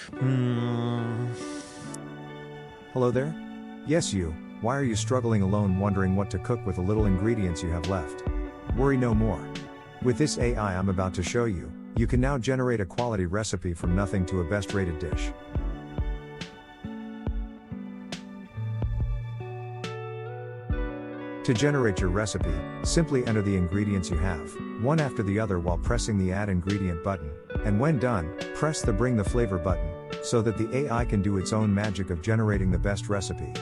Hmm. Hello there? Yes, you. Why are you struggling alone wondering what to cook with the little ingredients you have left? Worry no more. With this AI I'm about to show you, you can now generate a quality recipe from nothing to a best rated dish. To generate your recipe, simply enter the ingredients you have, one after the other while pressing the Add Ingredient button, and when done, press the Bring the Flavor button, so that the AI can do its own magic of generating the best recipe.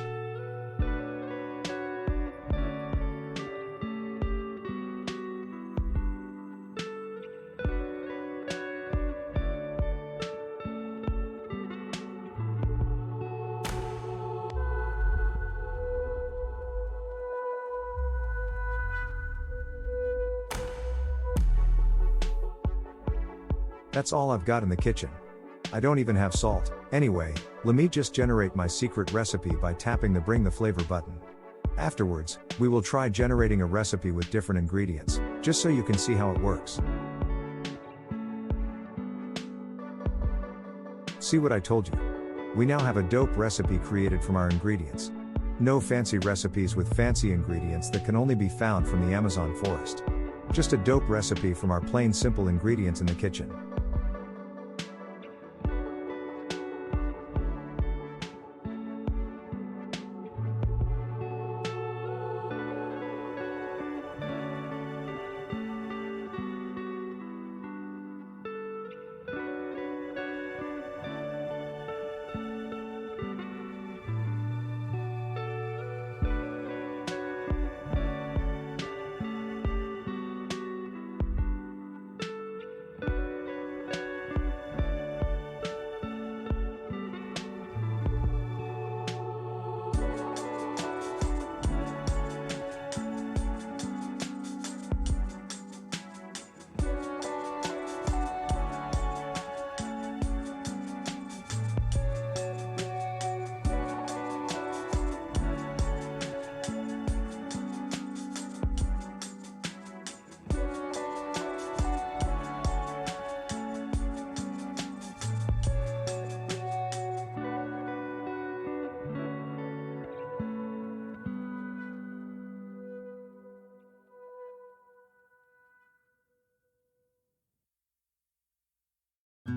That's all I've got in the kitchen. I don't even have salt. Anyway, let me just generate my secret recipe by tapping the Bring the Flavor button. Afterwards, we will try generating a recipe with different ingredients, just so you can see how it works. See what I told you? We now have a dope recipe created from our ingredients. No fancy recipes with fancy ingredients that can only be found from the Amazon forest. Just a dope recipe from our plain simple ingredients in the kitchen.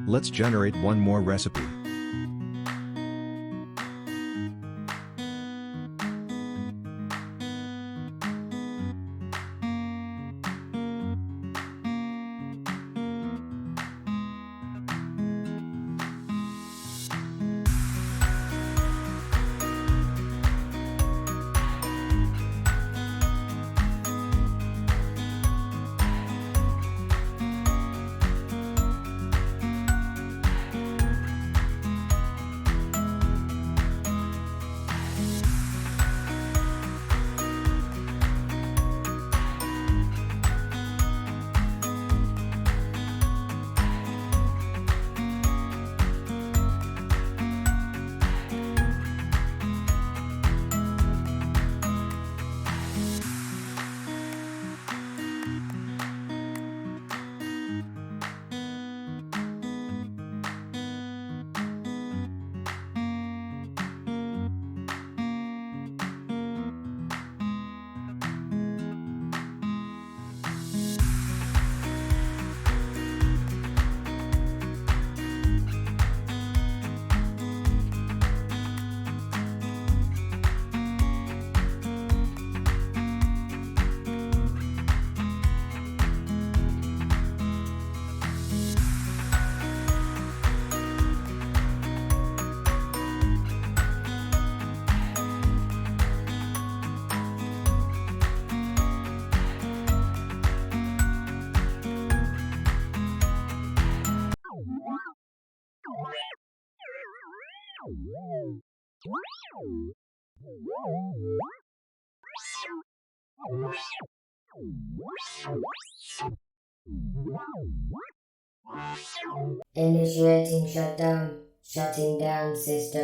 Let's generate one more recipe. Initiating shutdown. Shutting down system.